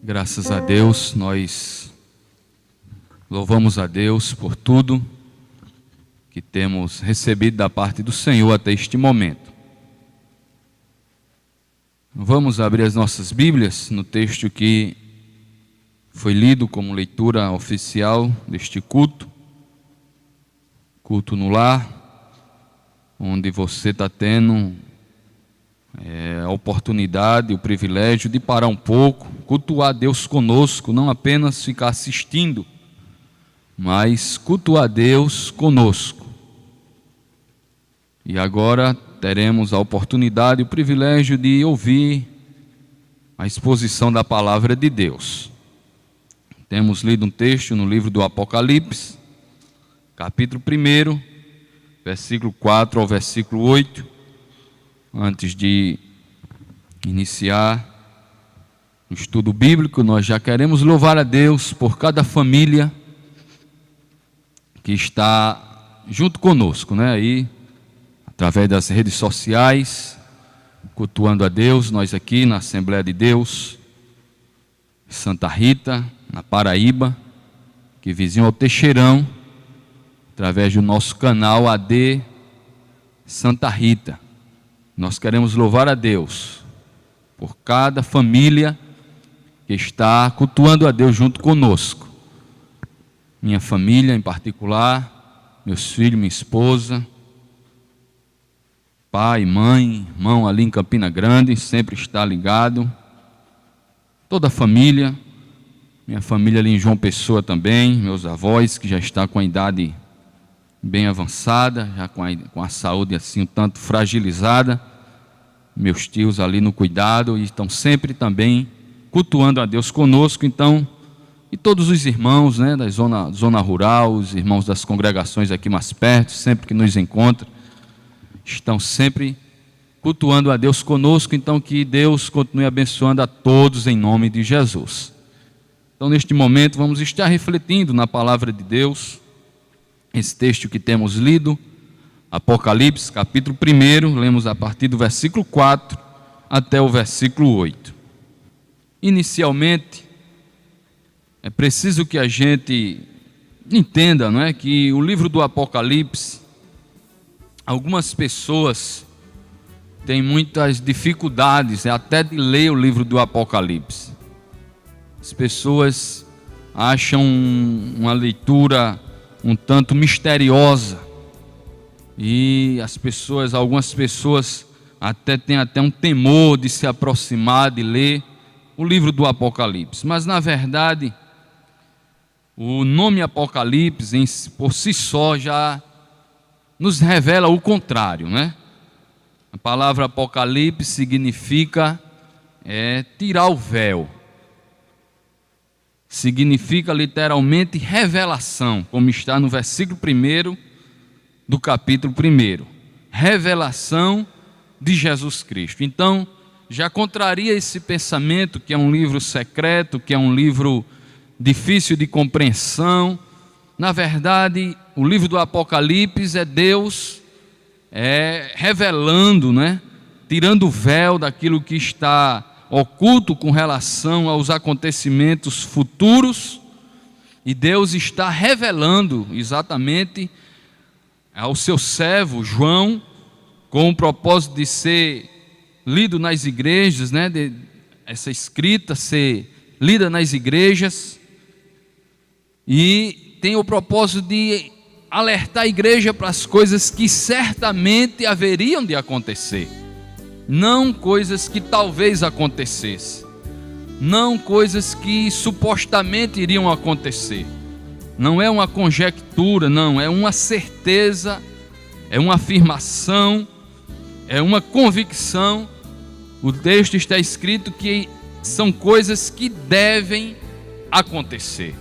Graças a Deus, nós louvamos a Deus por tudo que temos recebido da parte do Senhor até este momento. Vamos abrir as nossas Bíblias no texto que foi lido como leitura oficial deste culto no lar, onde você está tendo a oportunidade, o privilégio de parar um pouco, cultuar Deus conosco, não apenas ficar assistindo, mas cultuar Deus conosco. E agora teremos a oportunidade, o privilégio de ouvir a exposição da palavra de Deus. Temos lido um texto no livro do Apocalipse, capítulo 1, versículo 4 ao versículo 8. Antes de iniciar o estudo bíblico, nós já queremos louvar a Deus por cada família que está junto conosco, aí, através das redes sociais, cultuando a Deus. Nós aqui na Assembleia de Deus, Santa Rita, na Paraíba, que vizinho ao Teixeirão, através do nosso canal AD Santa Rita. Nós queremos louvar a Deus por cada família que está cultuando a Deus junto conosco. Minha família em particular, meus filhos, minha esposa, pai, mãe, irmão ali em Campina Grande, sempre está ligado. Toda a família, minha família ali em João Pessoa também, meus avós que já estão com a idade bem avançada, já com a saúde assim um tanto fragilizada, meus tios ali no cuidado, e estão sempre também cultuando a Deus conosco. Então, e todos os irmãos da zona rural, os irmãos das congregações aqui mais perto, sempre que nos encontram, estão sempre cultuando a Deus conosco. Então que Deus continue abençoando a todos em nome de Jesus. Então neste momento vamos estar refletindo na palavra de Deus, esse texto que temos lido, Apocalipse, capítulo 1, lemos a partir do versículo 4 até o versículo 8. Inicialmente, é preciso que a gente entenda, que o livro do Apocalipse, algumas pessoas têm muitas dificuldades até de ler o livro do Apocalipse. As pessoas acham uma leitura um tanto misteriosa, e algumas pessoas têm um temor de se aproximar, de ler o livro do Apocalipse. Mas na verdade, o nome Apocalipse por si só já nos revela o contrário, A palavra Apocalipse significa tirar o véu. Significa literalmente revelação, como está no versículo 1 do capítulo 1. Revelação de Jesus Cristo. Então, já contraria esse pensamento que é um livro secreto, que é um livro difícil de compreensão. Na verdade, o livro do Apocalipse é Deus revelando, tirando o véu daquilo que está oculto com relação aos acontecimentos futuros, e Deus está revelando exatamente ao seu servo João, com o propósito de ser lido nas igrejas, de essa escrita ser lida nas igrejas, e tem o propósito de alertar a igreja para as coisas que certamente haveriam de acontecer. Não coisas que talvez acontecessem, não coisas que supostamente iriam acontecer. Não é uma conjectura, não, é uma certeza, é uma afirmação, é uma convicção. O texto está escrito que são coisas que devem acontecer.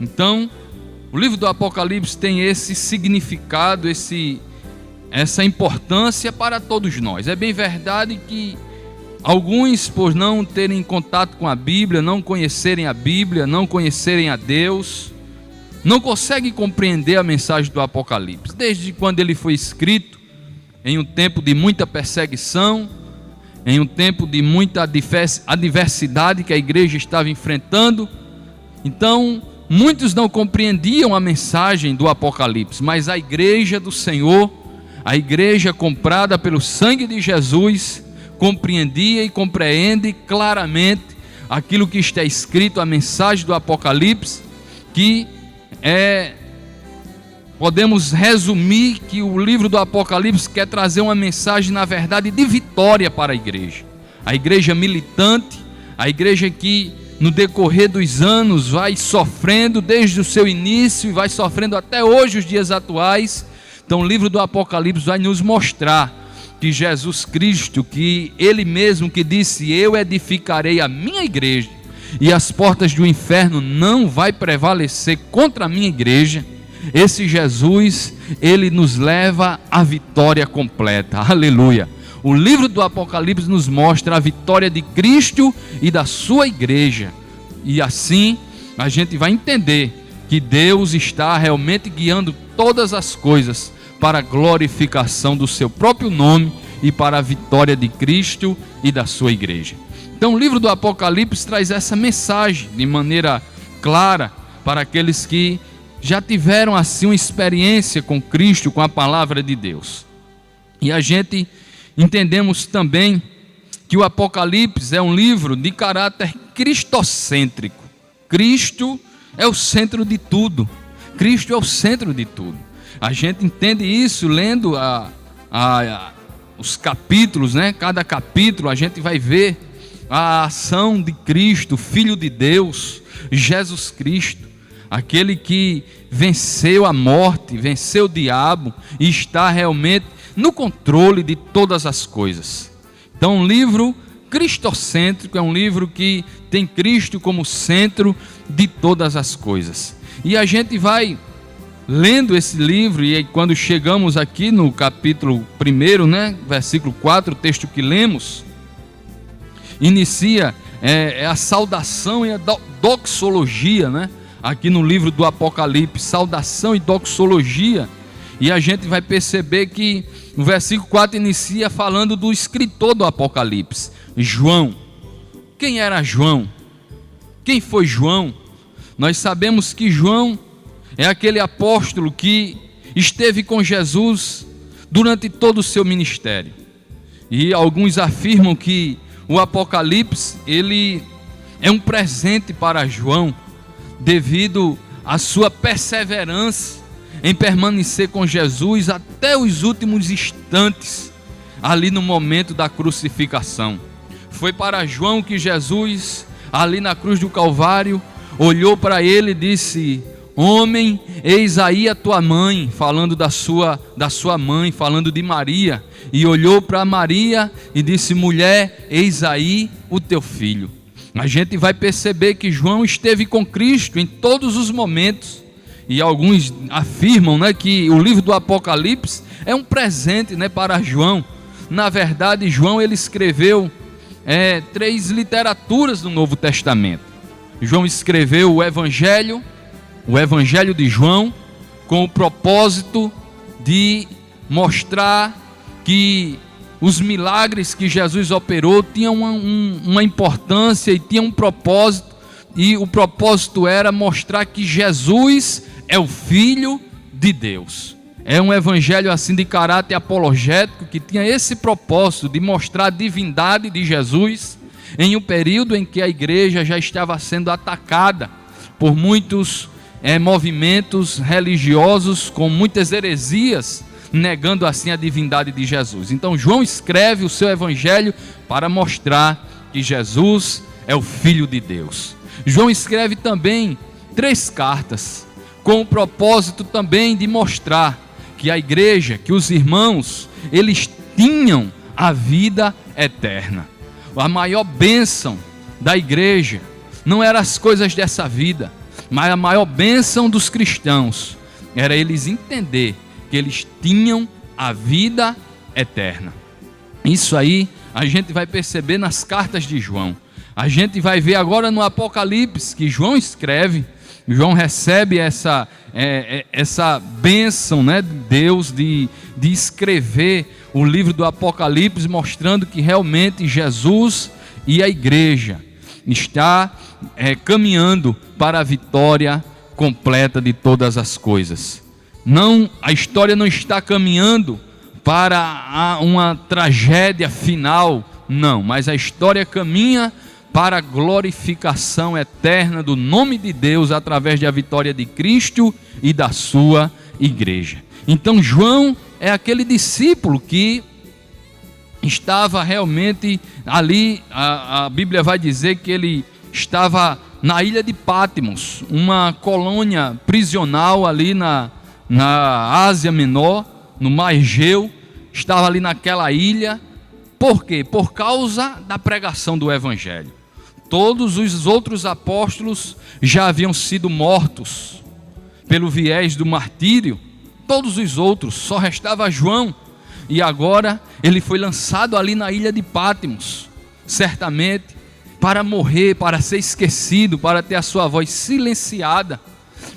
Então, o livro do Apocalipse tem esse significado, essa importância para todos nós. É bem verdade que alguns, por não terem contato com a Bíblia, não conhecerem a Bíblia, não conhecerem a Deus, não conseguem compreender a mensagem do Apocalipse. Desde quando ele foi escrito, em um tempo de muita perseguição, em um tempo de muita adversidade que a igreja estava enfrentando. Então, muitos não compreendiam a mensagem do Apocalipse, mas a igreja do Senhor, a igreja comprada pelo sangue de Jesus, compreendia e compreende claramente aquilo que está escrito, a mensagem do Apocalipse, que podemos resumir que o livro do Apocalipse quer trazer uma mensagem, na verdade, de vitória para a igreja militante, a igreja que no decorrer dos anos vai sofrendo desde o seu início e vai sofrendo até hoje, os dias atuais. Então o livro do Apocalipse vai nos mostrar que Jesus Cristo, que Ele mesmo que disse: eu edificarei a minha igreja e as portas do inferno não vai prevalecer contra a minha igreja. Esse Jesus, Ele nos leva à vitória completa, aleluia. O livro do Apocalipse nos mostra a vitória de Cristo e da sua igreja, e assim a gente vai entender que Deus está realmente guiando todas as coisas para a glorificação do seu próprio nome e para a vitória de Cristo e da sua igreja. Então o livro do Apocalipse traz essa mensagem de maneira clara para aqueles que já tiveram assim uma experiência com Cristo, com a palavra de Deus. E a gente entendemos também que o Apocalipse é um livro de caráter cristocêntrico. Cristo é o centro de tudo. Cristo é o centro de tudo. A gente entende isso lendo os capítulos, né? Cada capítulo a gente vai ver a ação de Cristo, Filho de Deus, Jesus Cristo, aquele que venceu a morte, venceu o diabo e está realmente no controle de todas as coisas. Então, um livro cristocêntrico é um livro que tem Cristo como centro de todas as coisas. E a gente vai lendo esse livro, e aí quando chegamos aqui no capítulo 1, né, versículo 4, o texto que lemos, inicia a saudação e a doxologia, né? Aqui no livro do Apocalipse, saudação e doxologia. E a gente vai perceber que o versículo 4 inicia falando do escritor do Apocalipse, João. Quem era João? Quem foi João? Nós sabemos que João é aquele apóstolo que esteve com Jesus durante todo o seu ministério. E alguns afirmam que o Apocalipse, ele é um presente para João, devido à sua perseverança em permanecer com Jesus até os últimos instantes, ali no momento da crucificação. Foi para João que Jesus, ali na cruz do Calvário, olhou para ele e disse: homem, eis aí a tua mãe, falando da sua mãe, falando de Maria, e olhou para Maria e disse: mulher, eis aí o teu filho. A gente vai perceber que João esteve com Cristo em todos os momentos, e alguns afirmam, né, que o livro do Apocalipse é um presente, né, para João. Na verdade, João ele escreveu 3 literaturas do Novo Testamento. João escreveu o Evangelho de João, com o propósito de mostrar que os milagres que Jesus operou tinham uma importância e tinham um propósito, e o propósito era mostrar que Jesus é o Filho de Deus. É um evangelho assim de caráter apologético, que tinha esse propósito de mostrar a divindade de Jesus em um período em que a igreja já estava sendo atacada por muitos movimentos religiosos com muitas heresias, negando assim a divindade de Jesus. Então João escreve o seu evangelho para mostrar que Jesus é o Filho de Deus. João escreve também 3 cartas, com o propósito também de mostrar que a igreja, que os irmãos, eles tinham a vida eterna. A maior bênção da igreja não eram as coisas dessa vida, mas a maior bênção dos cristãos era eles entender que eles tinham a vida eterna. Isso aí a gente vai perceber nas cartas de João. A gente vai ver agora no Apocalipse que João escreve João recebe essa bênção, né, de Deus de escrever o livro do Apocalipse, mostrando que realmente Jesus e a igreja está caminhando para a vitória completa de todas as coisas. A história não está caminhando para uma tragédia final, não, mas a história caminha para a glorificação eterna do nome de Deus através da vitória de Cristo e da sua igreja. Então João é aquele discípulo que estava realmente ali, a Bíblia vai dizer que ele estava na ilha de Patmos, uma colônia prisional ali na Ásia Menor, no Mar Egeu, estava ali naquela ilha. Por quê? Por causa da pregação do Evangelho. Todos os outros apóstolos já haviam sido mortos pelo viés do martírio, todos os outros, só restava João, e agora ele foi lançado ali na ilha de Patmos, certamente para morrer, para ser esquecido, para ter a sua voz silenciada.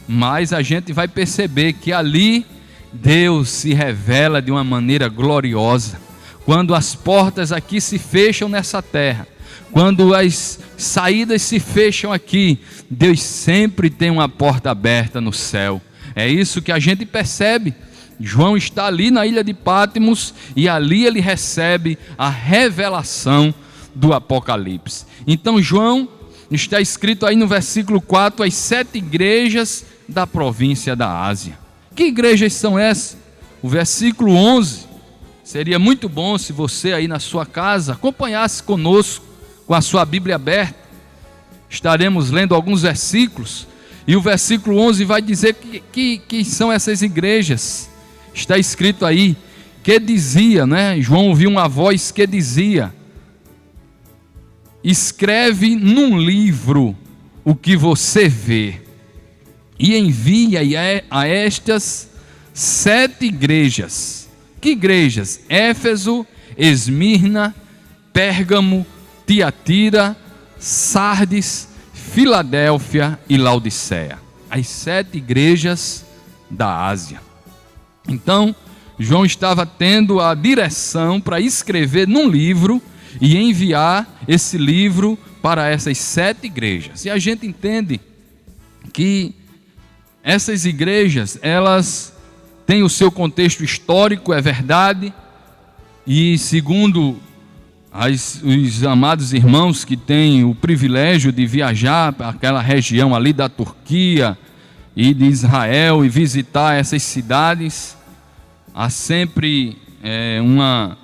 Mas a gente vai perceber que ali Deus se revela de uma maneira gloriosa. Quando as portas aqui se fecham nessa terra, quando as saídas se fecham aqui, Deus sempre tem uma porta aberta no céu. É isso que a gente percebe. João está ali na ilha de Patmos e ali ele recebe a revelação do Apocalipse. Então João, está escrito aí no versículo 4, as 7 igrejas da província da Ásia. Que igrejas são essas? O versículo 11, seria muito bom se você aí na sua casa acompanhasse conosco com a sua Bíblia aberta. Estaremos lendo alguns versículos e o versículo 11 vai dizer que são essas igrejas. Está escrito aí que dizia, né? João ouviu uma voz que dizia: escreve num livro o que você vê e envia a estas 7 igrejas. Que igrejas? Éfeso, Esmirna, Pérgamo, Tiatira, Sardes, Filadélfia e Laodiceia. As 7 igrejas da Ásia. Então, João estava tendo a direção para escrever num livro e enviar esse livro para essas 7 igrejas. E a gente entende que essas igrejas, elas têm o seu contexto histórico, é verdade, e segundo os amados irmãos que têm o privilégio de viajar para aquela região ali da Turquia e de Israel e visitar essas cidades, há sempre uma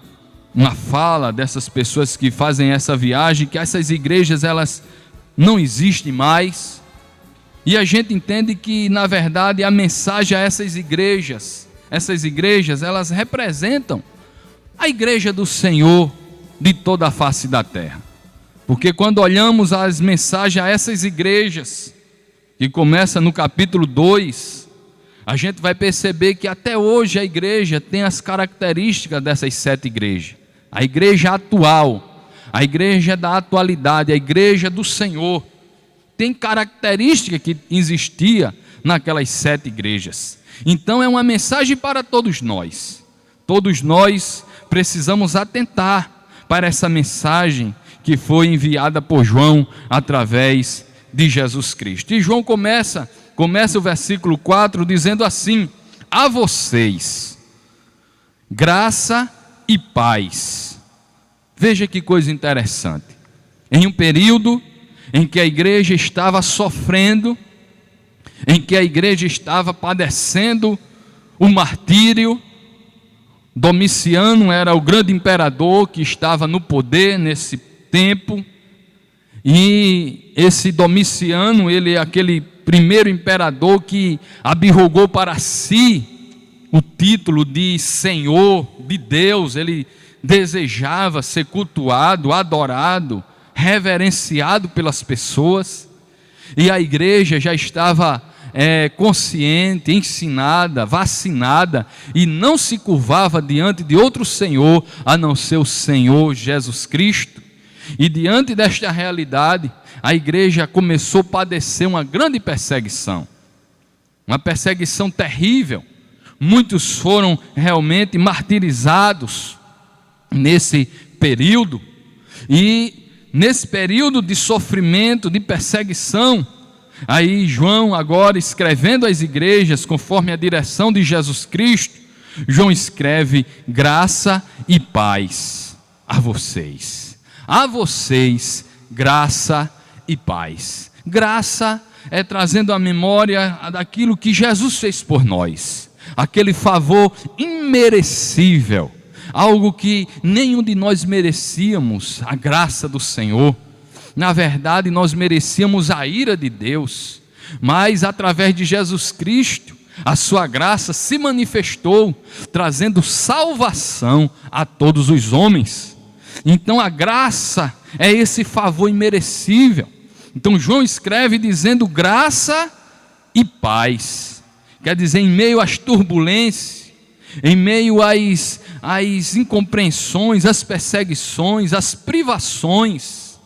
fala dessas pessoas que fazem essa viagem, que essas igrejas elas não existem mais, e a gente entende que na verdade a mensagem a essas igrejas elas representam a igreja do Senhor de toda a face da terra, porque quando olhamos as mensagens a essas igrejas, que começa no capítulo 2, a gente vai perceber que até hoje a igreja tem as características dessas 7 igrejas. A igreja atual, a igreja da atualidade, a igreja do Senhor, tem característica que existia naquelas 7 igrejas. Então é uma mensagem para todos nós. Todos nós precisamos atentar para essa mensagem que foi enviada por João através de Jesus Cristo. E João começa o versículo 4 dizendo assim: a vocês, graça e paz. Veja que coisa interessante. Em um período em que a igreja estava sofrendo, em que a igreja estava padecendo o martírio, Domiciano era o grande imperador que estava no poder nesse tempo, e esse Domiciano, ele é aquele primeiro imperador que abdicou para si o título de Senhor, de Deus. Ele desejava ser cultuado, adorado, reverenciado pelas pessoas, e a igreja já estava consciente, ensinada, vacinada, e não se curvava diante de outro Senhor, a não ser o Senhor Jesus Cristo. E diante desta realidade, a igreja começou a padecer uma grande perseguição, uma perseguição terrível. Muitos foram realmente martirizados nesse período, e nesse período de sofrimento, de perseguição, aí João, agora escrevendo às igrejas, conforme a direção de Jesus Cristo, João escreve: graça e paz a vocês, graça e paz. Graça é trazendo a memória daquilo que Jesus fez por nós, aquele favor imerecível, algo que nenhum de nós merecíamos, a graça do Senhor. Na verdade, nós merecíamos a ira de Deus, mas através de Jesus Cristo, a sua graça se manifestou, trazendo salvação a todos os homens. Então a graça é esse favor imerecível. Então João escreve dizendo graça e paz, quer dizer, em meio às turbulências, em meio às incompreensões, às perseguições, às privações,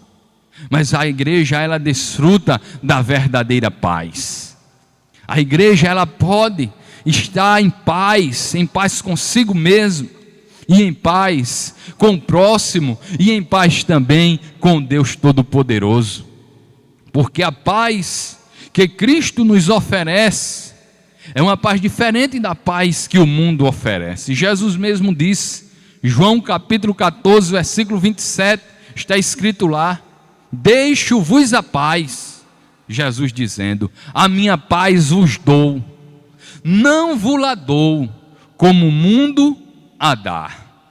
mas a igreja, ela desfruta da verdadeira paz. A igreja, ela pode estar em paz consigo mesmo, e em paz com o próximo, e em paz também com Deus Todo-Poderoso, porque a paz que Cristo nos oferece é uma paz diferente da paz que o mundo oferece. Jesus mesmo disse, João capítulo 14, versículo 27, está escrito lá: deixo-vos a paz, Jesus dizendo, a minha paz vos dou, não vos la dou como o mundo a dá.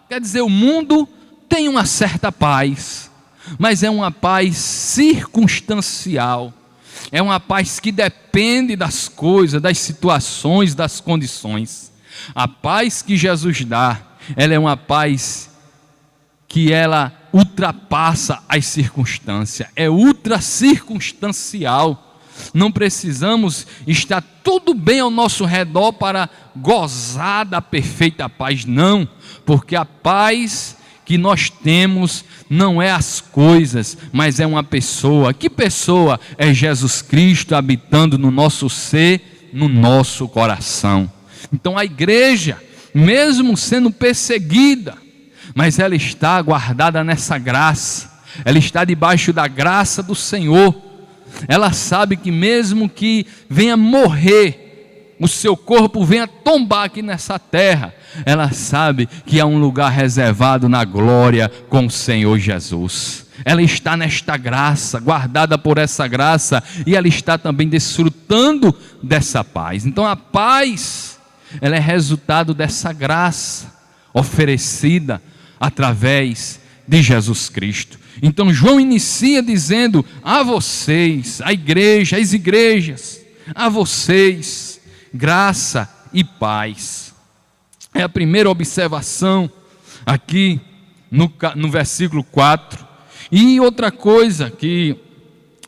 Quer dizer, o mundo tem uma certa paz, mas é uma paz circunstancial, é uma paz que depende das coisas, das situações, das condições. A paz que Jesus dá, ela é uma paz que ela ultrapassa as circunstâncias, é ultra circunstancial. Não precisamos estar tudo bem ao nosso redor para gozar da perfeita paz, não, porque a paz que nós temos não é as coisas, mas é uma pessoa. Que pessoa? É Jesus Cristo habitando no nosso ser, no nosso coração. Então a igreja, mesmo sendo perseguida, mas ela está guardada nessa graça, ela está debaixo da graça do Senhor. Ela sabe que mesmo que venha morrer, o seu corpo venha tombar aqui nessa terra, ela sabe que há um lugar reservado na glória com o Senhor Jesus. Ela está nesta graça, guardada por essa graça, e ela está também desfrutando dessa paz. Então a paz, ela é resultado dessa graça oferecida através de Jesus Cristo. Então João inicia dizendo a vocês, a igreja, as igrejas, a vocês, graça e paz. É a primeira observação aqui no versículo 4. E outra coisa que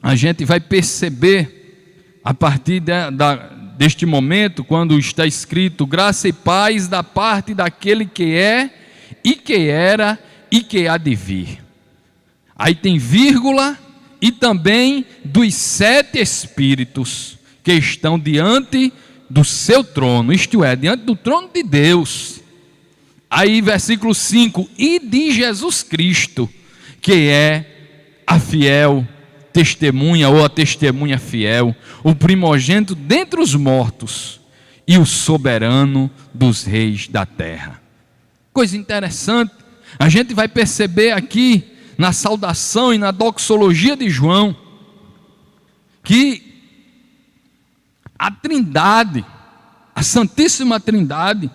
a gente vai perceber a partir deste momento, quando está escrito graça e paz da parte daquele que é, e que era, e que há de vir. Aí tem vírgula, e também dos 7 espíritos que estão diante do seu trono, isto é, diante do trono de Deus. Aí versículo 5, e de Jesus Cristo, que é a fiel testemunha, ou a testemunha fiel, o primogênito dentre os mortos, e o soberano dos reis da terra. Coisa interessante, a gente vai perceber aqui na saudação e na doxologia de João, que a Trindade, a Santíssima Trindade,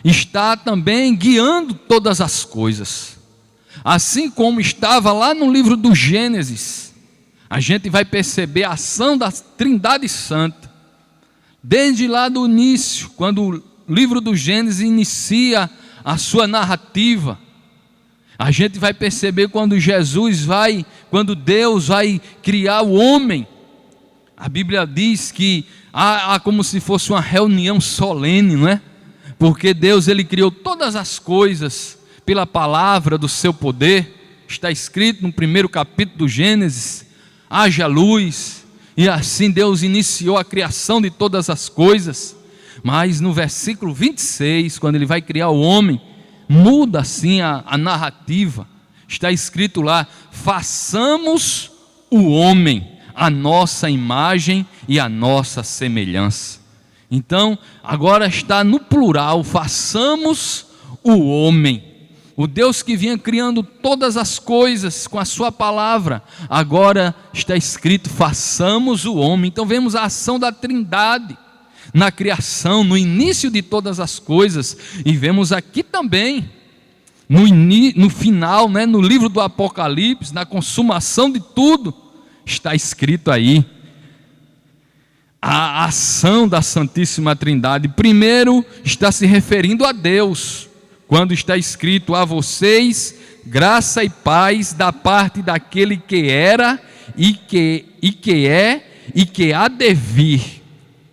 está também guiando todas as coisas. Assim como estava lá no livro do Gênesis, a gente vai perceber a ação da Trindade Santa, desde lá do início, quando o livro do Gênesis inicia a sua narrativa. A gente vai perceber quando Deus vai criar o homem, a Bíblia diz que há como se fosse uma reunião solene, não é? Porque Deus, ele criou todas as coisas pela palavra do seu poder. Está escrito no primeiro capítulo do Gênesis, haja luz, e assim Deus iniciou a criação de todas as coisas. Mas no versículo 26, quando ele vai criar o homem, muda assim a narrativa. Está escrito lá: façamos o homem a nossa imagem e a nossa semelhança. Então agora está no plural: façamos o homem. O Deus que vinha criando todas as coisas com a sua palavra, agora está escrito: façamos o homem. Então vemos a ação da Trindade na criação, no início de todas as coisas, e vemos aqui também no final, no livro do Apocalipse, na consumação de tudo, está escrito aí a ação da Santíssima Trindade. Primeiro está se referindo a Deus, quando está escrito: a vocês graça e paz da parte daquele que era e que é e que há de vir.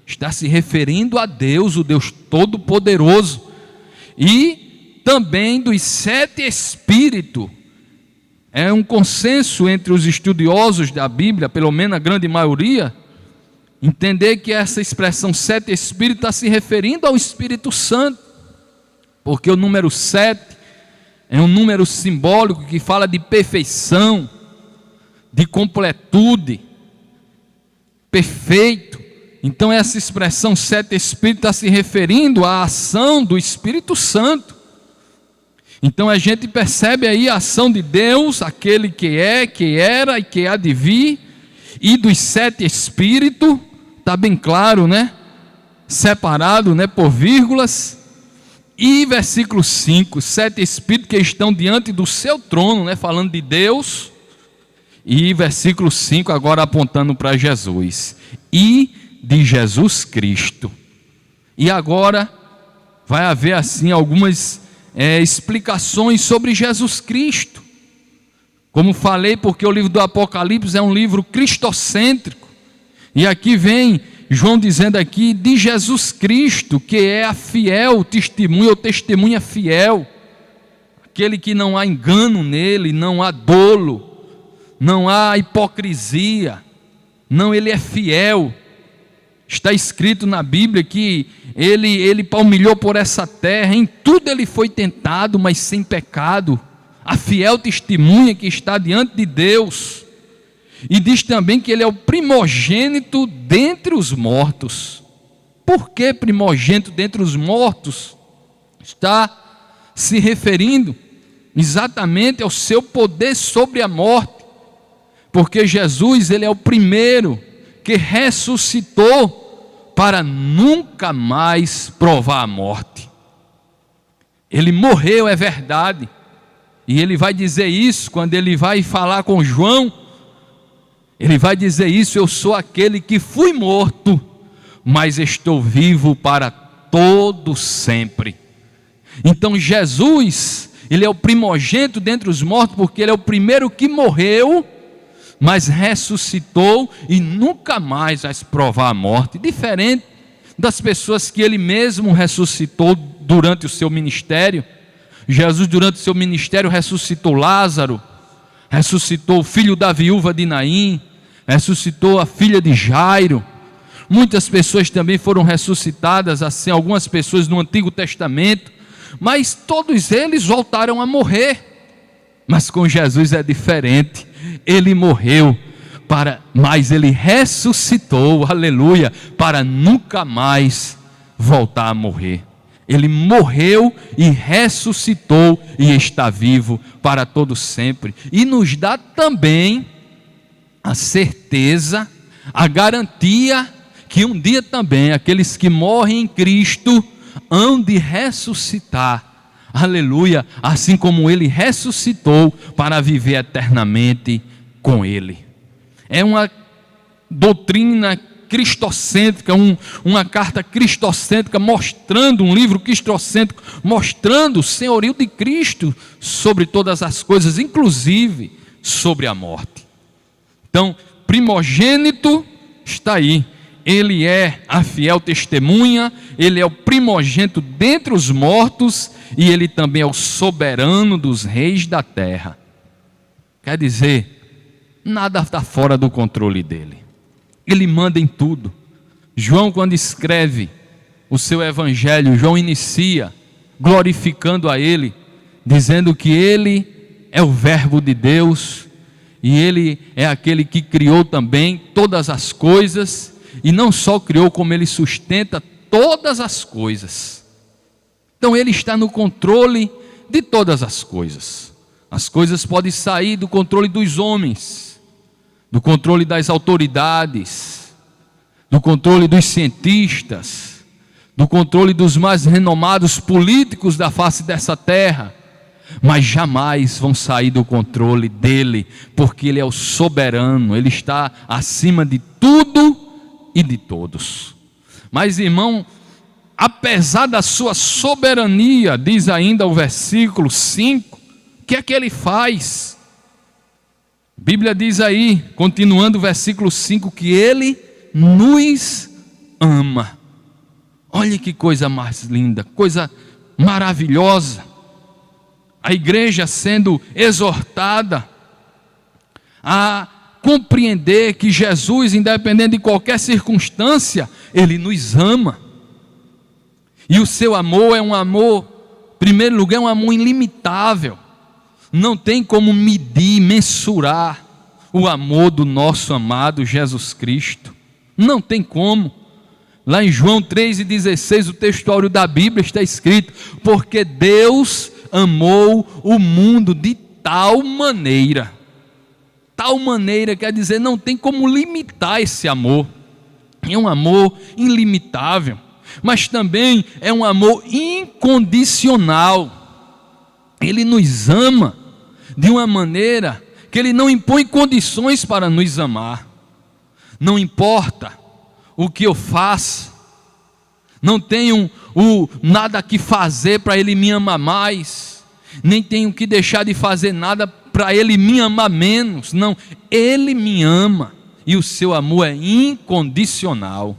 Está se referindo a Deus, o Deus Todo-Poderoso. E também dos 7 Espíritos. É um consenso entre os estudiosos da Bíblia, pelo menos a grande maioria, entender que essa expressão 7 Espíritos está se referindo ao Espírito Santo, porque o número 7 é um número simbólico que fala de perfeição, de completude, perfeito. Então essa expressão 7 Espíritos está se referindo à ação do Espírito Santo. Então a gente percebe aí a ação de Deus, aquele que é, que era e que há de vir, e dos 7 Espíritos, está bem claro, separado, por vírgulas. E versículo 5, 7 Espíritos que estão diante do seu trono, falando de Deus. E versículo 5 agora apontando para Jesus, e de Jesus Cristo. E agora vai haver assim algumas explicações sobre Jesus Cristo. Como falei, porque o livro do Apocalipse é um livro cristocêntrico. E aqui vem João dizendo aqui de Jesus Cristo, que é a fiel testemunha, ou testemunha fiel, aquele que não há engano nele, não há dolo, não há hipocrisia, não, ele é fiel. Está escrito na Bíblia que ele palmilhou por essa terra, em tudo ele foi tentado, mas sem pecado. A fiel testemunha que está diante de Deus. E diz também que ele é o primogênito dentre os mortos. Por que primogênito dentre os mortos? Está se referindo exatamente ao seu poder sobre a morte. Porque Jesus, ele é o primeiro que ressuscitou para nunca mais provar a morte. Ele morreu, é verdade. E ele vai dizer isso quando ele vai falar com João. Ele vai dizer isso: eu sou aquele que fui morto, mas estou vivo para todo sempre. Então Jesus, ele é o primogênito dentre os mortos, porque ele é o primeiro que morreu, mas ressuscitou e nunca mais vai provar a morte. Diferente das pessoas que ele mesmo ressuscitou durante o seu ministério. Jesus, durante o seu ministério, ressuscitou Lázaro, ressuscitou o filho da viúva de Naim, ressuscitou a filha de Jairo. Muitas pessoas também foram ressuscitadas, assim, algumas pessoas no Antigo Testamento, mas todos eles voltaram a morrer. Mas com Jesus é diferente. Ele morreu, mas ele ressuscitou, aleluia, para nunca mais voltar a morrer. Ele morreu e ressuscitou e está vivo para todo sempre. E nos dá também a certeza, a garantia que um dia também aqueles que morrem em Cristo hão de ressuscitar. Aleluia, assim como ele ressuscitou para viver eternamente com ele. É uma doutrina cristocêntrica, uma carta cristocêntrica, mostrando, um livro cristocêntrico, mostrando o senhorio de Cristo sobre todas as coisas, inclusive sobre a morte. Então, primogênito está aí. Ele é a fiel testemunha, ele é o primogênito dentre os mortos, e ele também é o soberano dos reis da terra. Quer dizer, nada está fora do controle dele. Ele manda em tudo. João, quando escreve o seu evangelho, João inicia glorificando a ele, dizendo que ele é o verbo de Deus e ele é aquele que criou também todas as coisas, e não só criou, como ele sustenta todas as coisas. Então ele está no controle de todas as coisas. As coisas podem sair do controle dos homens, do controle das autoridades, do controle dos cientistas, do controle dos mais renomados políticos da face dessa terra, mas jamais vão sair do controle dele, porque ele é o soberano, ele está acima de tudo e de todos. Mas, irmão, apesar da sua soberania, diz ainda o versículo 5, o que é que ele faz? A Bíblia diz aí, continuando o versículo 5, que ele nos ama. Olha que coisa mais linda, coisa maravilhosa. A igreja sendo exortada a compreender que Jesus, independente de qualquer circunstância, ele nos ama. E o seu amor é um amor, em primeiro lugar, é um amor ilimitável. Não tem como medir, mensurar o amor do nosso amado Jesus Cristo. Não tem como. Lá em João 3,16, o textuário da Bíblia está escrito: porque Deus amou o mundo de tal maneira. Tal maneira quer dizer, não tem como limitar esse amor. É um amor ilimitável, mas também é um amor incondicional. Ele nos ama de uma maneira que ele não impõe condições para nos amar. Não importa o que eu faço, não tenho nada que fazer para ele me amar mais, nem tenho que deixar de fazer nada para ele me amar menos. Não, ele me ama e o seu amor é incondicional.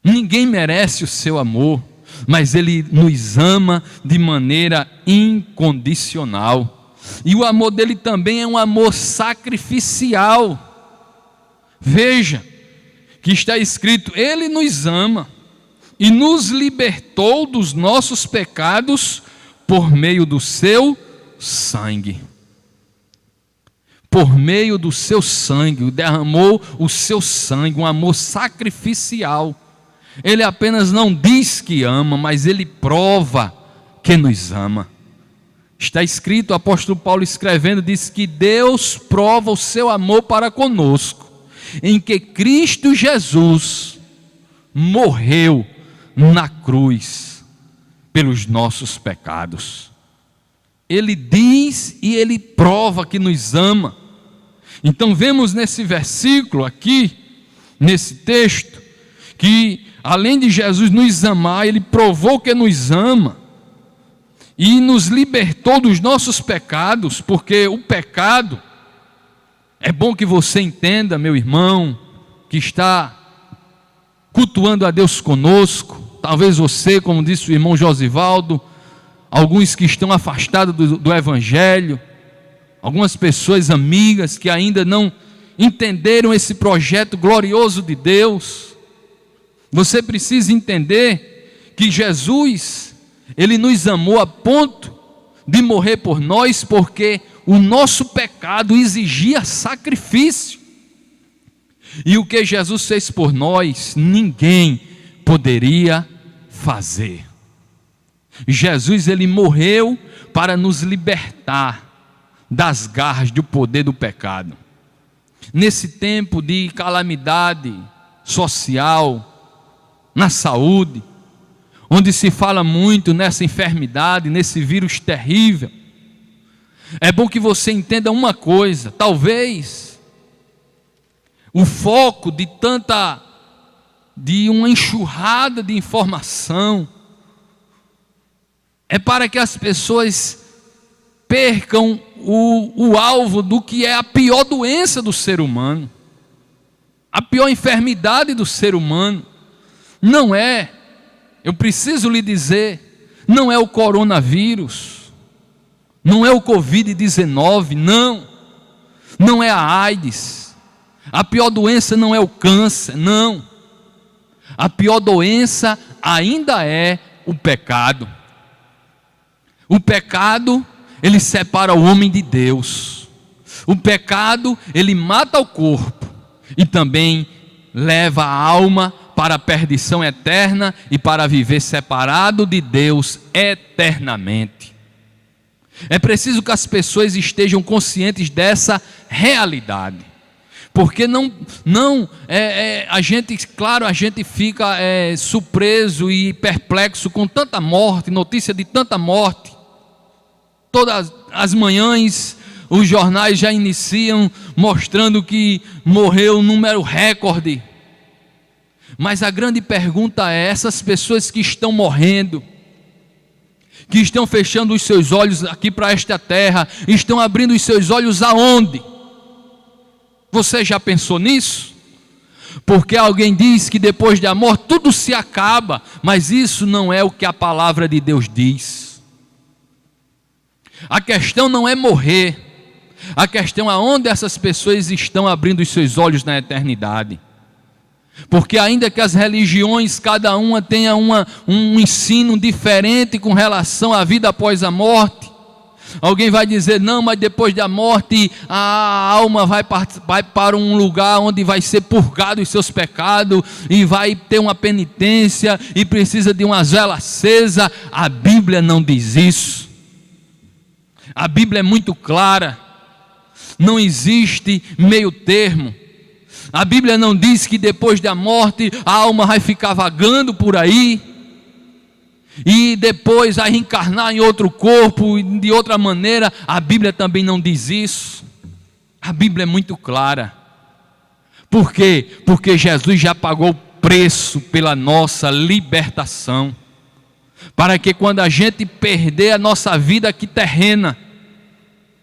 Ninguém merece o seu amor, mas ele nos ama de maneira incondicional. E o amor dele também é um amor sacrificial. Veja que está escrito: ele nos ama e nos libertou dos nossos pecados por meio do seu sangue. Por meio do seu sangue, derramou o seu sangue, um amor sacrificial. Ele apenas não diz que ama, mas ele prova que nos ama. Está escrito, o apóstolo Paulo escrevendo, diz que Deus prova o seu amor para conosco, em que Cristo Jesus morreu na cruz pelos nossos pecados. Ele diz e ele prova que nos ama. Então vemos nesse versículo aqui, nesse texto, que além de Jesus nos amar, ele provou que nos ama e nos libertou dos nossos pecados, porque o pecado, é bom que você entenda, meu irmão, que está cultuando a Deus conosco, talvez você, como disse o irmão Josivaldo, alguns que estão afastados do Evangelho, algumas pessoas amigas que ainda não entenderam esse projeto glorioso de Deus. Você precisa entender que Jesus, ele nos amou a ponto de morrer por nós, porque o nosso pecado exigia sacrifício. E o que Jesus fez por nós, ninguém poderia fazer. Jesus, ele morreu para nos libertar das garras do poder do pecado. Nesse tempo de calamidade social, na saúde, onde se fala muito nessa enfermidade, nesse vírus terrível, é bom que você entenda uma coisa: talvez o foco de uma enxurrada de informação é para que as pessoas percam o alvo do que é a pior doença do ser humano, a pior enfermidade do ser humano. Não é, eu preciso lhe dizer, não é o coronavírus, não é o Covid-19, não. não é a AIDS, a pior doença não é o câncer, não. A pior doença ainda é o pecado. O pecado, ele separa o homem de Deus. O pecado, ele mata o corpo e também leva a alma para a perdição eterna e para viver separado de Deus eternamente. É preciso que as pessoas estejam conscientes dessa realidade, porque a gente fica surpreso e perplexo com tanta morte, notícia de tanta morte. Todas as manhãs os jornais já iniciam mostrando que morreu um número recorde. Mas a grande pergunta é: essas pessoas que estão morrendo, que estão fechando os seus olhos aqui para esta terra, estão abrindo os seus olhos aonde? Você já pensou nisso? Porque alguém diz que depois da morte tudo se acaba, mas isso não é o que a palavra de Deus diz. A questão não é morrer, a questão é onde essas pessoas estão abrindo os seus olhos na eternidade. Porque ainda que as religiões, cada uma tenha um ensino diferente com relação à vida após a morte, alguém vai dizer: não, mas depois da morte a alma vai para um lugar onde vai ser purgado os seus pecados e vai ter uma penitência e precisa de uma vela acesa. A Bíblia não diz isso. A Bíblia é muito clara, não existe meio termo. A Bíblia não diz que depois da morte a alma vai ficar vagando por aí e depois vai reencarnar em outro corpo de outra maneira. A Bíblia também não diz isso. A Bíblia é muito clara. Por quê? Porque Jesus já pagou o preço pela nossa libertação, para que quando a gente perder a nossa vida aqui terrena,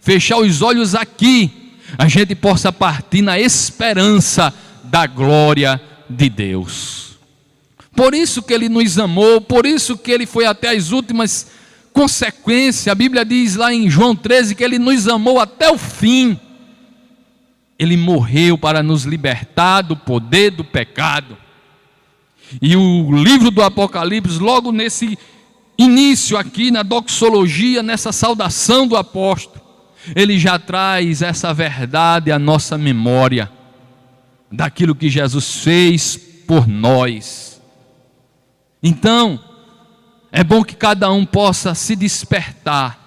fechar os olhos aqui, a gente possa partir na esperança da glória de Deus. Por isso que Ele nos amou, por isso que Ele foi até as últimas consequências. A Bíblia diz lá em João 13 que Ele nos amou até o fim. Ele morreu para nos libertar do poder do pecado. E o livro do Apocalipse, logo nesse início aqui, na doxologia, nessa saudação do apóstolo, ele já traz essa verdade à nossa memória, daquilo que Jesus fez por nós. Então, é bom que cada um possa se despertar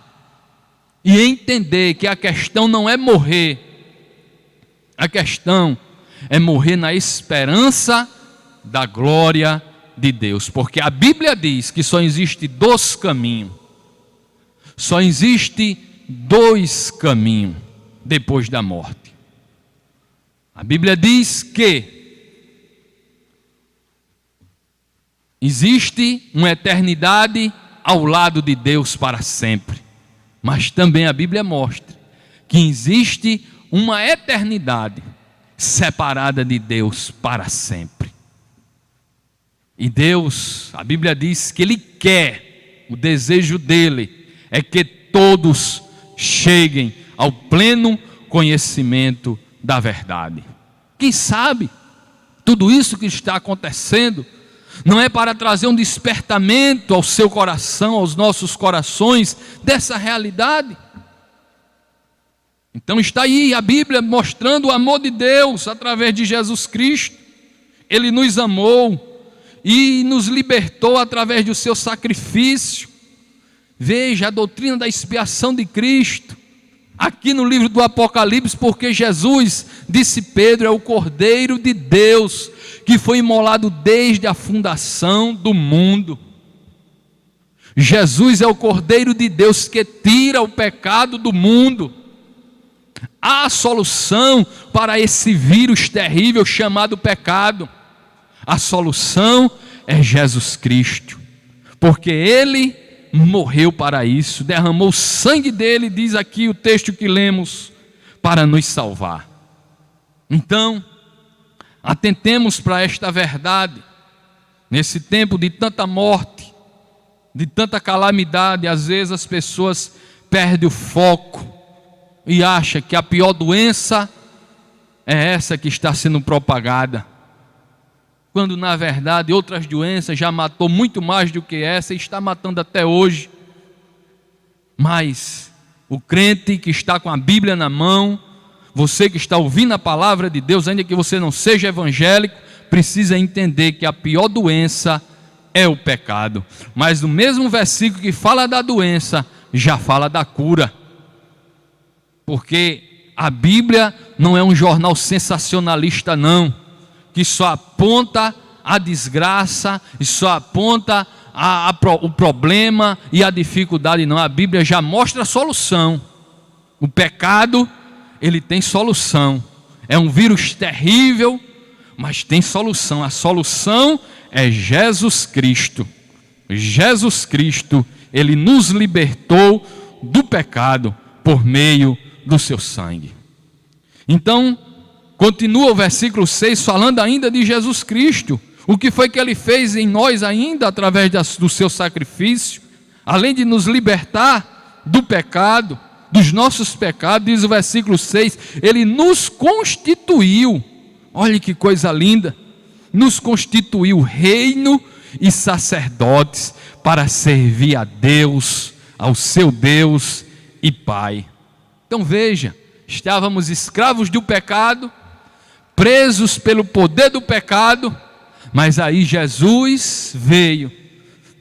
e entender que a questão não é morrer, a questão é morrer na esperança da glória de Deus, porque a Bíblia diz que só existe dois caminhos, só existe dois caminhos depois da morte. A Bíblia diz que existe uma eternidade ao lado de Deus para sempre, mas também a Bíblia mostra que existe uma eternidade separada de Deus para sempre. E Deus, a Bíblia diz que Ele quer, o desejo dEle é que todos cheguem ao pleno conhecimento da verdade. Quem sabe tudo isso que está acontecendo não é para trazer um despertamento ao seu coração, aos nossos corações, dessa realidade? Então está aí a Bíblia mostrando o amor de Deus através de Jesus Cristo. Ele nos amou e nos libertou através do seu sacrifício. Veja a doutrina da expiação de Cristo aqui no livro do Apocalipse, porque Jesus, disse Pedro, é o Cordeiro de Deus que foi imolado desde a fundação do mundo. Jesus é o Cordeiro de Deus que tira o pecado do mundo. Há solução para esse vírus terrível chamado pecado. A solução é Jesus Cristo, porque Ele morreu para isso, derramou o sangue dele, diz aqui o texto que lemos, para nos salvar. Então, atentemos para esta verdade, nesse tempo de tanta morte, de tanta calamidade. Às vezes as pessoas perdem o foco e acha que a pior doença é essa que está sendo propagada, quando na verdade outras doenças já matou muito mais do que essa e está matando até hoje. Mas o crente que está com a Bíblia na mão, você que está ouvindo a palavra de Deus, ainda que você não seja evangélico, precisa entender que a pior doença é o pecado. Mas no mesmo versículo que fala da doença, já fala da cura. Porque a Bíblia não é um jornal sensacionalista não, que só aponta a desgraça e só aponta o problema e a dificuldade, não. A Bíblia já mostra a solução. O pecado, ele tem solução. É um vírus terrível, mas tem solução. A solução é Jesus Cristo. Jesus Cristo, ele nos libertou do pecado por meio do seu sangue. Então, continua o versículo 6 falando ainda de Jesus Cristo. O que foi que ele fez em nós ainda através do seu sacrifício? Além de nos libertar do pecado, dos nossos pecados, diz o versículo 6, ele nos constituiu. Olha que coisa linda. Nos constituiu reino e sacerdotes para servir a Deus, ao seu Deus e Pai. Então veja, estávamos escravos do pecado, presos pelo poder do pecado, mas aí Jesus veio,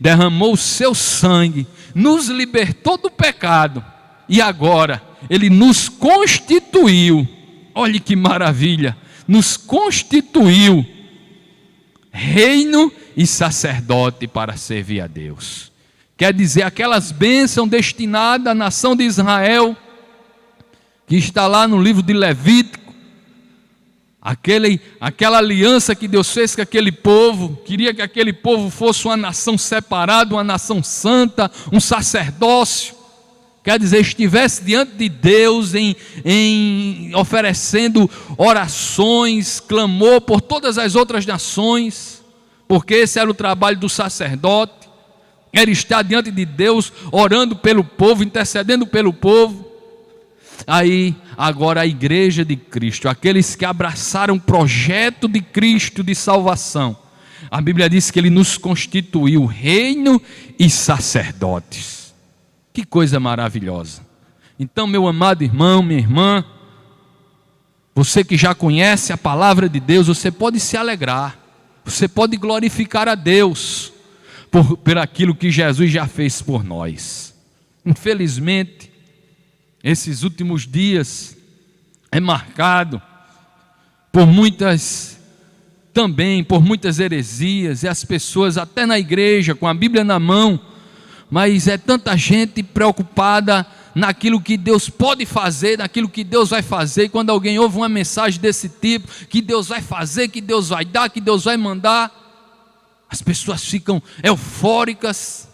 derramou o seu sangue, nos libertou do pecado e agora ele nos constituiu. Olha que maravilha, nos constituiu reino e sacerdote para servir a Deus. Quer dizer, aquelas bênçãos destinadas à nação de Israel, que está lá no livro de Levítico, aquela aliança que Deus fez com aquele povo, queria que aquele povo fosse uma nação separada, uma nação santa, um sacerdócio, quer dizer, estivesse diante de Deus em oferecendo orações, clamor por todas as outras nações, porque esse era o trabalho do sacerdote, era estar diante de Deus, orando pelo povo, intercedendo pelo povo. Aí, agora a igreja de Cristo, aqueles que abraçaram o projeto de Cristo de salvação, a Bíblia diz que ele nos constituiu reino e sacerdotes. Que coisa maravilhosa. Então, meu amado irmão, minha irmã, você que já conhece a palavra de Deus, você pode se alegrar, você pode glorificar a Deus por aquilo que Jesus já fez por nós. Infelizmente, esses últimos dias é marcado por muitas heresias, e as pessoas até na igreja com a Bíblia na mão, mas é tanta gente preocupada naquilo que Deus pode fazer, naquilo que Deus vai fazer, e quando alguém ouve uma mensagem desse tipo, que Deus vai fazer, que Deus vai dar, que Deus vai mandar, as pessoas ficam eufóricas,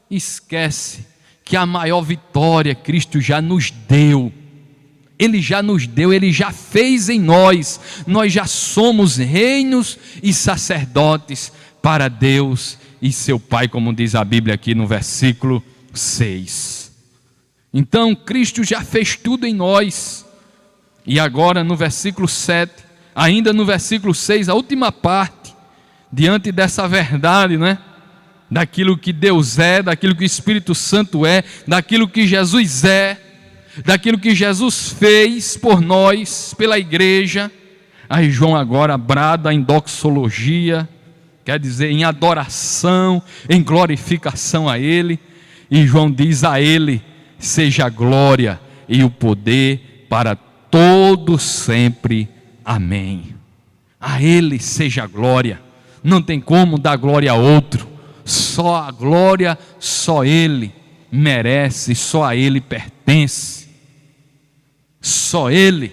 esquece que a maior vitória Cristo já nos deu. Ele já nos deu, Ele já fez em nós. Nós já somos reinos e sacerdotes para Deus e seu Pai, como diz a Bíblia aqui no versículo 6. Então Cristo já fez tudo em nós. E agora no versículo 7, ainda no versículo 6, a última parte, diante dessa verdade, né? Daquilo que Deus é, daquilo que o Espírito Santo é, daquilo que Jesus é, daquilo que Jesus fez por nós, pela igreja. Aí João agora brada em doxologia, quer dizer, em adoração, em glorificação a Ele. E João diz: a Ele seja a glória e o poder para todos sempre. Amém. A Ele seja a glória. Não tem como dar glória a outro. Só a glória, só Ele merece, só a Ele pertence. Só Ele.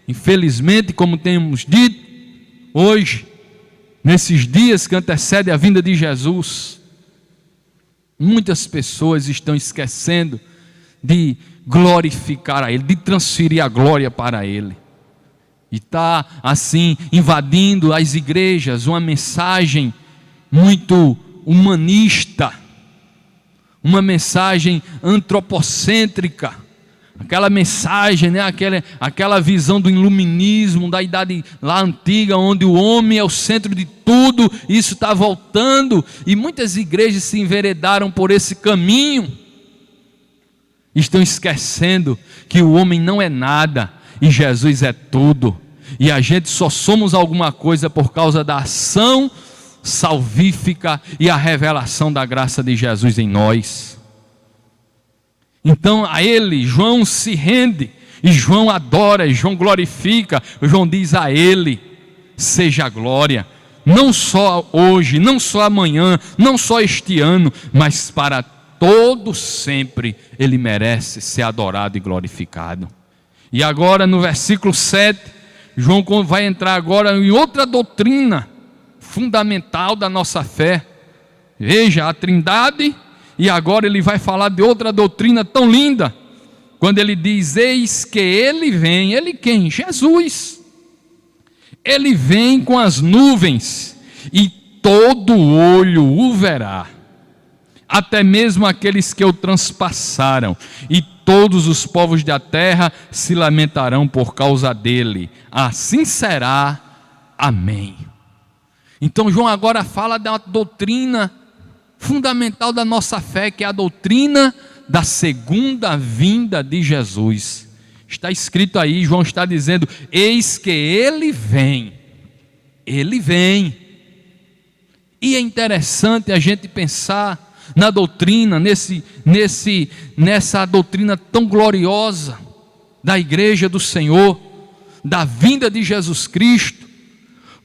Infelizmente, como temos dito, hoje, nesses dias que antecedem a vinda de Jesus, muitas pessoas estão esquecendo de glorificar a Ele, de transferir a glória para Ele. E está assim, invadindo as igrejas, uma mensagem muito humanista, uma mensagem antropocêntrica, aquela mensagem, né? aquela visão do iluminismo, da idade lá antiga, onde o homem é o centro de tudo. Isso está voltando, e muitas igrejas se enveredaram por esse caminho, estão esquecendo que o homem não é nada e Jesus é tudo, e a gente só somos alguma coisa por causa da ação salvífica e a revelação da graça de Jesus em nós. Então a ele, João se rende, e João adora, e João glorifica. João diz: a ele seja a glória, não só hoje, não só amanhã, não só este ano, mas para todo sempre ele merece ser adorado e glorificado. E agora no versículo 7, João vai entrar agora em outra doutrina fundamental da nossa fé. Veja, a Trindade, e agora ele vai falar de outra doutrina tão linda, quando ele diz: eis que ele vem. Ele quem? Jesus. Ele vem com as nuvens, e todo olho o verá, até mesmo aqueles que o transpassaram, e todos os povos da terra se lamentarão por causa dele. Assim será. Amém. Então João agora fala da doutrina fundamental da nossa fé, que é a doutrina da segunda vinda de Jesus. Está escrito aí, João está dizendo: eis que ele vem. Ele vem. E é interessante a gente pensar na doutrina, nessa doutrina tão gloriosa da igreja do Senhor, da vinda de Jesus Cristo,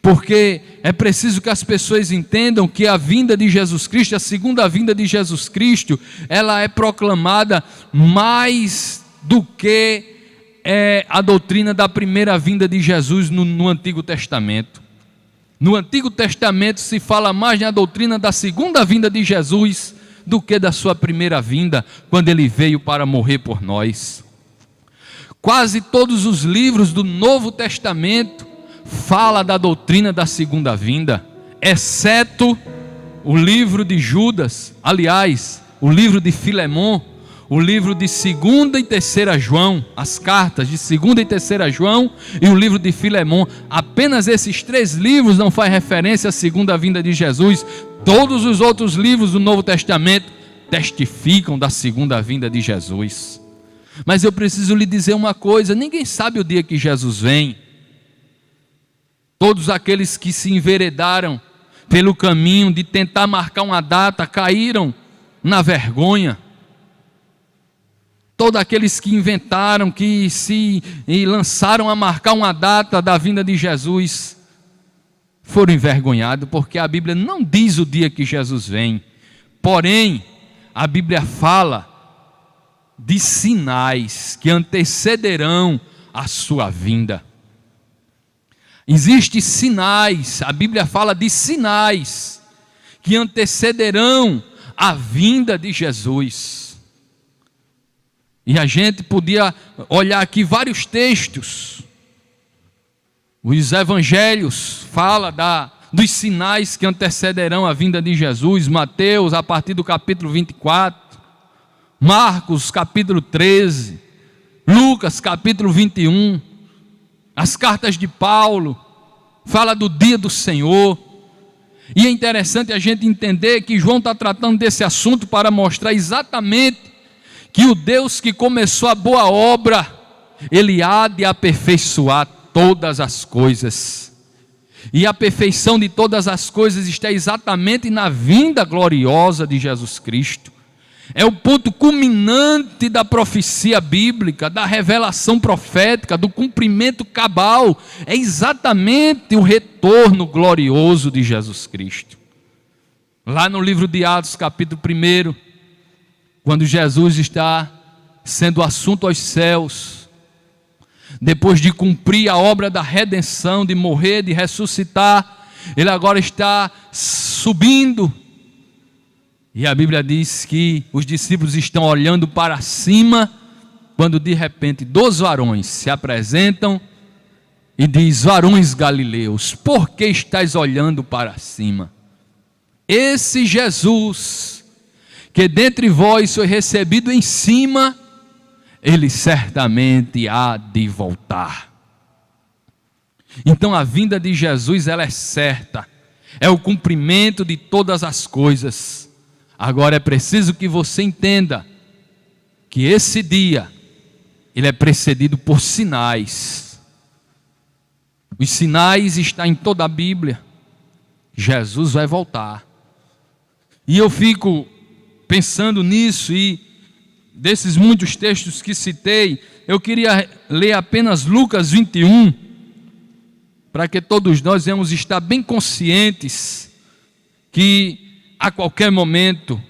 porque é preciso que as pessoas entendam que a vinda de Jesus Cristo, a segunda vinda de Jesus Cristo, ela é proclamada mais do que a doutrina da primeira vinda de Jesus no Antigo Testamento. No Antigo Testamento se fala mais na doutrina da segunda vinda de Jesus do que da sua primeira vinda, quando ele veio para morrer por nós. Quase todos os livros do Novo Testamento fala da doutrina da segunda vinda, exceto o livro de Judas, aliás, o livro de Filemon, o livro de 2ª e 3ª João, as cartas de 2ª e 3ª João e o livro de Filemon. Apenas esses 3 livros não fazem referência à segunda vinda de Jesus. Todos os outros livros do Novo Testamento testificam da segunda vinda de Jesus. Mas eu preciso lhe dizer uma coisa: ninguém sabe o dia que Jesus vem. Todos aqueles que se enveredaram pelo caminho de tentar marcar uma data caíram na vergonha. Todos aqueles que inventaram, que se lançaram a marcar uma data da vinda de Jesus, foram envergonhados, porque a Bíblia não diz o dia que Jesus vem. Porém, a Bíblia fala de sinais que antecederão a sua vinda. Existem sinais, a Bíblia fala de sinais que antecederão a vinda de Jesus. E a gente podia olhar aqui vários textos. Os evangelhos falam dos sinais que antecederão a vinda de Jesus. Mateus, a partir do capítulo 24. Marcos, capítulo 13. Lucas, capítulo 21. As cartas de Paulo fala do dia do Senhor. E é interessante a gente entender que João está tratando desse assunto para mostrar exatamente que o Deus que começou a boa obra, ele há de aperfeiçoar todas as coisas. E a perfeição de todas as coisas está exatamente na vinda gloriosa de Jesus Cristo. É o ponto culminante da profecia bíblica, da revelação profética, do cumprimento cabal. É exatamente o retorno glorioso de Jesus Cristo. Lá no livro de Atos, capítulo 1, quando Jesus está sendo assunto aos céus, depois de cumprir a obra da redenção, de morrer, de ressuscitar, ele agora está subindo. E a Bíblia diz que os discípulos estão olhando para cima, quando de repente 2 varões se apresentam e diz: varões galileus, por que estáis olhando para cima? Esse Jesus, que dentre vós foi recebido em cima, ele certamente há de voltar. Então a vinda de Jesus, ela é certa, é o cumprimento de todas as coisas. Agora é preciso que você entenda que esse dia, ele é precedido por sinais. Os sinais estão em toda a Bíblia. Jesus vai voltar. E eu fico pensando nisso, e desses muitos textos que citei, eu queria ler apenas Lucas 21, para que todos nós venhamos estar bem conscientes que a qualquer momento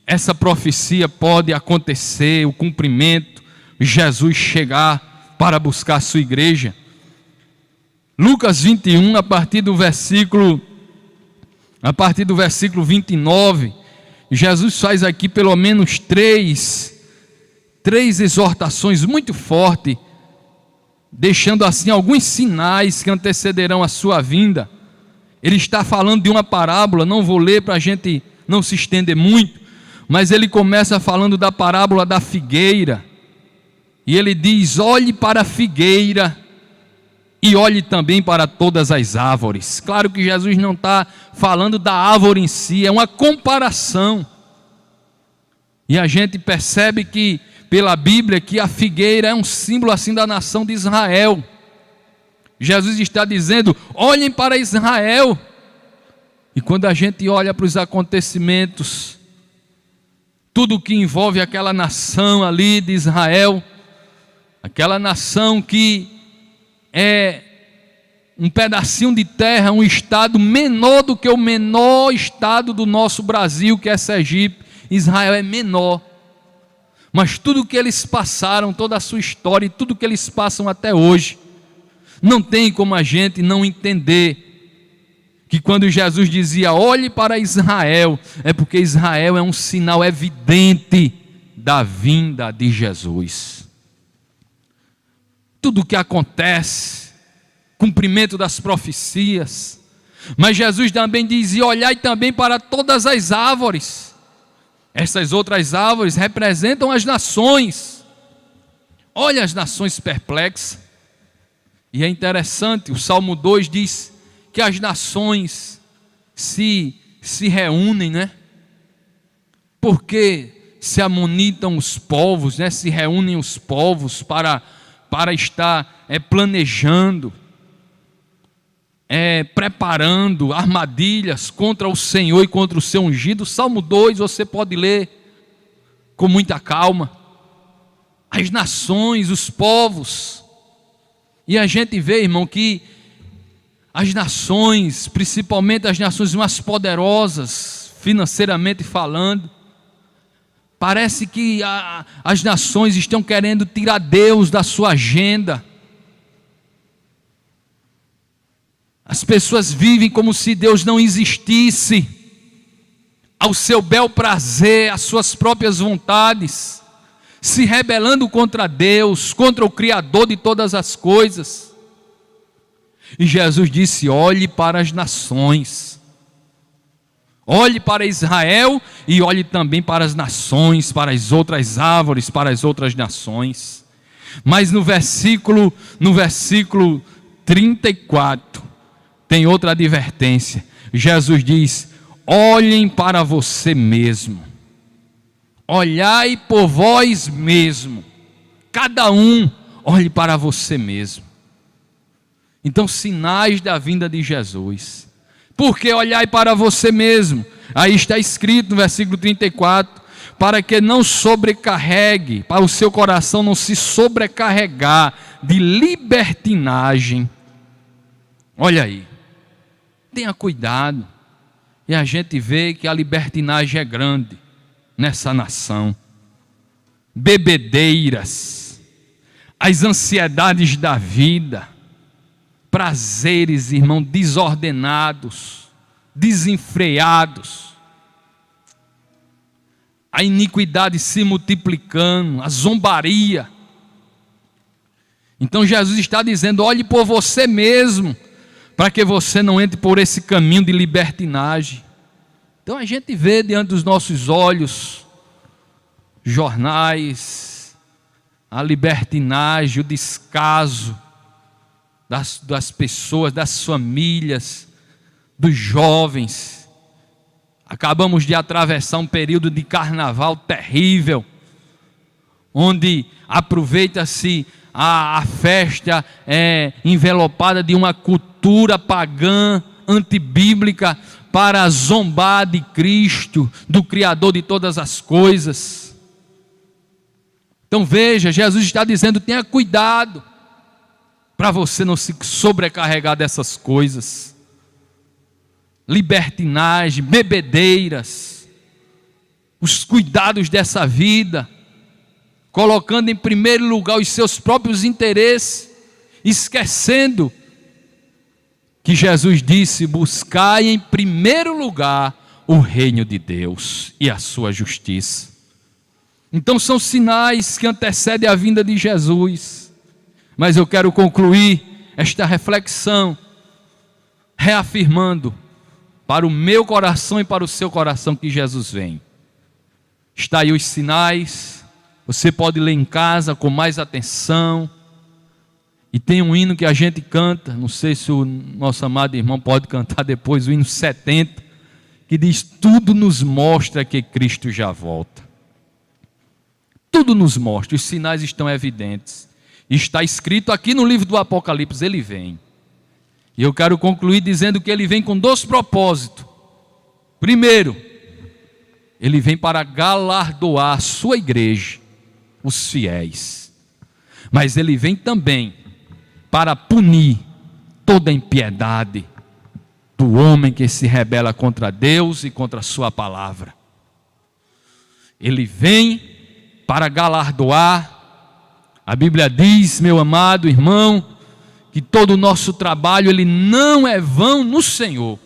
essa profecia pode acontecer, o cumprimento, Jesus chegar para buscar a sua igreja. Lucas 21, a partir do versículo 29, Jesus faz aqui pelo menos três exortações muito fortes, deixando assim alguns sinais que antecederão a sua vinda. Ele está falando de uma parábola, não vou ler para a gente não se estender muito, mas ele começa falando da parábola da figueira, e ele diz: olhe para a figueira e olhe também para todas as árvores. Claro que Jesus não está falando da árvore em si, é uma comparação, e a gente percebe que pela Bíblia que a figueira é um símbolo assim da nação de Israel. Jesus está dizendo: olhem para Israel. E quando a gente olha para os acontecimentos, tudo que envolve aquela nação ali de Israel, aquela nação que é um pedacinho de terra, um estado menor do que o menor estado do nosso Brasil, que é Sergipe. Israel é menor, mas tudo que eles passaram, toda a sua história e tudo que eles passam até hoje, não tem como a gente não entender que quando Jesus dizia: olhe para Israel, é porque Israel é um sinal evidente da vinda de Jesus. Tudo o que acontece, cumprimento das profecias, mas Jesus também dizia: olhai também para todas as árvores. Essas outras árvores representam as nações. Olha as nações perplexas. E é interessante, o Salmo 2 diz que as nações se reúnem, né? Porque se amonitam os povos, né? Se reúnem os povos para estar planejando, preparando armadilhas contra o Senhor e contra o seu ungido. Salmo 2 você pode ler com muita calma. As nações, os povos. E a gente vê, irmão, que as nações, principalmente as nações mais poderosas, financeiramente falando, parece que as nações estão querendo tirar Deus da sua agenda. As pessoas vivem como se Deus não existisse, ao seu bel prazer, às suas próprias vontades, se rebelando contra Deus, contra o Criador de todas as coisas. E Jesus disse: olhe para as nações, olhe para Israel e olhe também para as nações, para as outras árvores, para as outras nações. Mas no versículo 34, tem outra advertência. Jesus diz: olhem para você mesmo, olhai por vós mesmo, cada um olhe para você mesmo. Então, sinais da vinda de Jesus. Por que olhai para você mesmo? Aí está escrito no versículo 34, para que não sobrecarregue, para o seu coração não se sobrecarregar de libertinagem. Olha aí, tenha cuidado. E a gente vê que a libertinagem é grande nessa nação. Bebedeiras, as ansiedades da vida, prazeres, irmão, desordenados, desenfreados, a iniquidade se multiplicando, a zombaria. Então Jesus está dizendo: olhe por você mesmo, para que você não entre por esse caminho de libertinagem. Então a gente vê diante dos nossos olhos jornais, a libertinagem, o descaso das pessoas, das famílias, dos jovens. Acabamos de atravessar um período de carnaval terrível, onde aproveita-se a festa envelopada de uma cultura pagã, antibíblica, para zombar de Cristo, do Criador de todas as coisas. Então veja, Jesus está dizendo: tenha cuidado, para você não se sobrecarregar dessas coisas. Libertinagem, bebedeiras, os cuidados dessa vida, colocando em primeiro lugar os seus próprios interesses, esquecendo que Jesus disse: buscai em primeiro lugar o reino de Deus e a sua justiça. Então são sinais que antecedem a vinda de Jesus. Mas eu quero concluir esta reflexão reafirmando para o meu coração e para o seu coração que Jesus vem. Está aí os sinais, você pode ler em casa com mais atenção. E tem um hino que a gente canta, não sei se o nosso amado irmão pode cantar depois, o hino 70, que diz: tudo nos mostra que Cristo já volta. Tudo nos mostra, os sinais estão evidentes. Está escrito aqui no livro do Apocalipse: ele vem. E eu quero concluir dizendo que ele vem com 2 propósitos. Primeiro, ele vem para galardoar a sua igreja, os fiéis. Mas ele vem também para punir toda a impiedade do homem que se rebela contra Deus e contra a sua palavra. Ele vem para galardoar. A Bíblia diz, meu amado irmão, que todo o nosso trabalho ele não é vão no Senhor.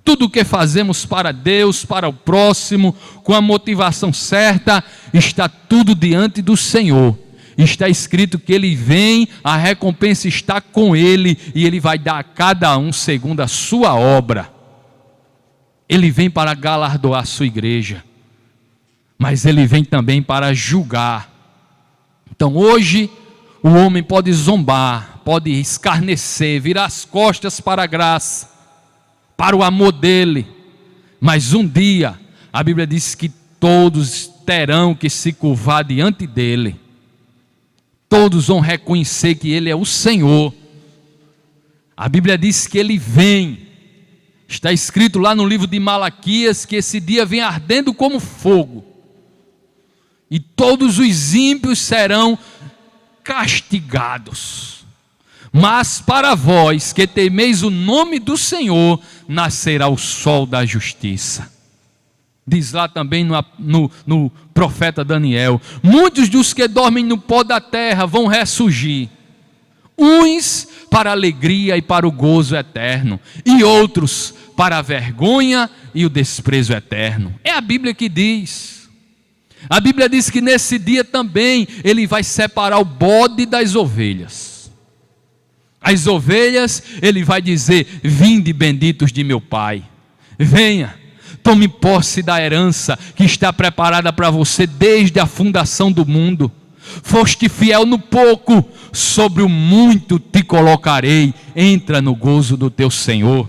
Tudo o que fazemos para Deus, para o próximo, com a motivação certa, está tudo diante do Senhor. Está escrito que ele vem, a recompensa está com ele, e ele vai dar a cada um segundo a sua obra. Ele vem para galardoar a sua igreja, mas ele vem também para julgar. Então hoje o homem pode zombar, pode escarnecer, virar as costas para a graça, para o amor dele, mas um dia a Bíblia diz que todos terão que se curvar diante dele. Todos vão reconhecer que ele é o Senhor. A Bíblia diz que ele vem. Está escrito lá no livro de Malaquias que esse dia vem ardendo como fogo. E todos os ímpios serão castigados. Mas para vós que temeis o nome do Senhor, nascerá o sol da justiça. Diz lá também no profeta Daniel: muitos dos que dormem no pó da terra vão ressurgir, uns para a alegria e para o gozo eterno, e outros para a vergonha e o desprezo eterno. É a Bíblia que diz. A Bíblia diz que nesse dia também ele vai separar o bode das ovelhas. As ovelhas ele vai dizer: vinde benditos de meu Pai, venha, tome posse da herança que está preparada para você desde a fundação do mundo. Foste fiel no pouco, sobre o muito te colocarei, entra no gozo do teu Senhor.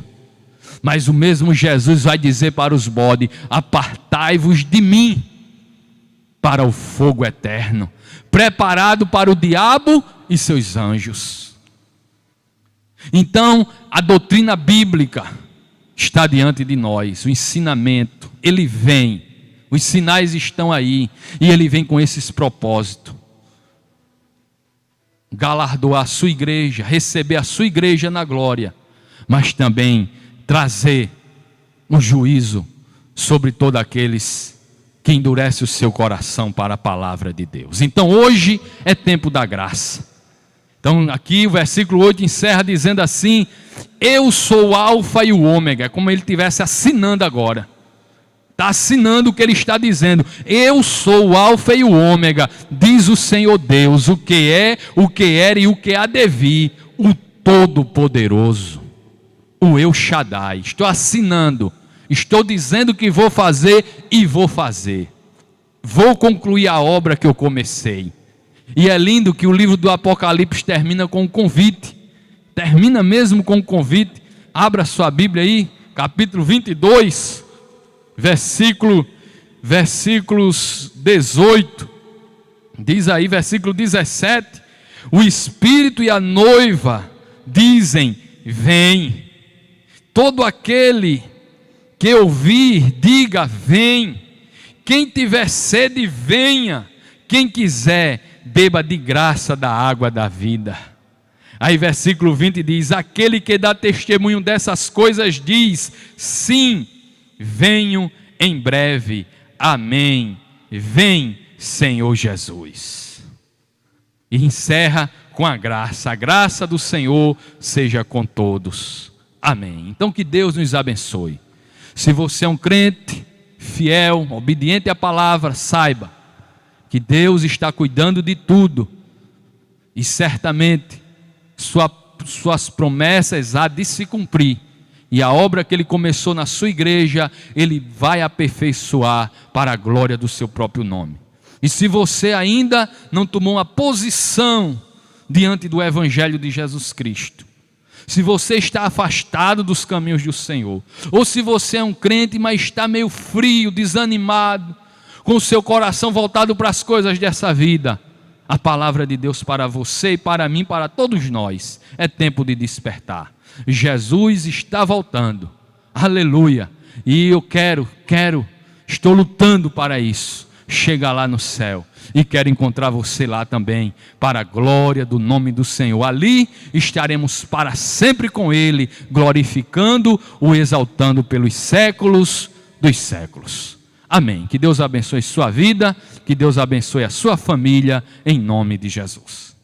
Mas o mesmo Jesus vai dizer para os bodes: apartai-vos de mim, para o fogo eterno, preparado para o diabo e seus anjos. Então a doutrina bíblica está diante de nós, o ensinamento, ele vem, os sinais estão aí, e ele vem com esses propósitos: galardoar a sua igreja, receber a sua igreja na glória, mas também trazer um juízo sobre todos aqueles que endurecem o seu coração para a palavra de Deus. Então hoje é tempo da graça. Então aqui o versículo 8 encerra dizendo assim: eu sou o alfa e o ômega. É como ele estivesse assinando agora. Está assinando o que ele está dizendo. Eu sou o alfa e o ômega, diz o Senhor Deus, o que é, o que era e o que há de vir, o Todo-Poderoso, o El Shaddai. Estou assinando, estou dizendo que vou fazer e vou fazer. Vou concluir a obra que eu comecei. E é lindo que o livro do Apocalipse termina com um convite. Termina mesmo com um convite. Abra sua Bíblia aí, capítulo 22, versículos 18. Diz aí, versículo 17: o Espírito e a noiva dizem: vem. Todo aquele que ouvir, diga: vem. Quem tiver sede, venha. Quem quiser, beba de graça da água da vida. Aí versículo 20 diz: aquele que dá testemunho dessas coisas diz: sim, venho em breve. Amém. Vem, Senhor Jesus. E encerra com a graça do Senhor seja com todos. Amém. Então que Deus nos abençoe. Se você é um crente fiel, obediente à palavra, saiba que Deus está cuidando de tudo, e certamente suas promessas há de se cumprir, e a obra que Ele começou na sua igreja, Ele vai aperfeiçoar para a glória do seu próprio nome. E se você ainda não tomou uma posição diante do Evangelho de Jesus Cristo, se você está afastado dos caminhos do Senhor, ou se você é um crente, mas está meio frio, desanimado, com o seu coração voltado para as coisas dessa vida, a palavra de Deus para você e para mim, para todos nós, é tempo de despertar. Jesus está voltando, aleluia, e eu estou lutando para isso, chegar lá no céu, e quero encontrar você lá também, para a glória do nome do Senhor. Ali estaremos para sempre com Ele, glorificando, o exaltando pelos séculos dos séculos. Amém. Que Deus abençoe sua vida, que Deus abençoe a sua família, em nome de Jesus.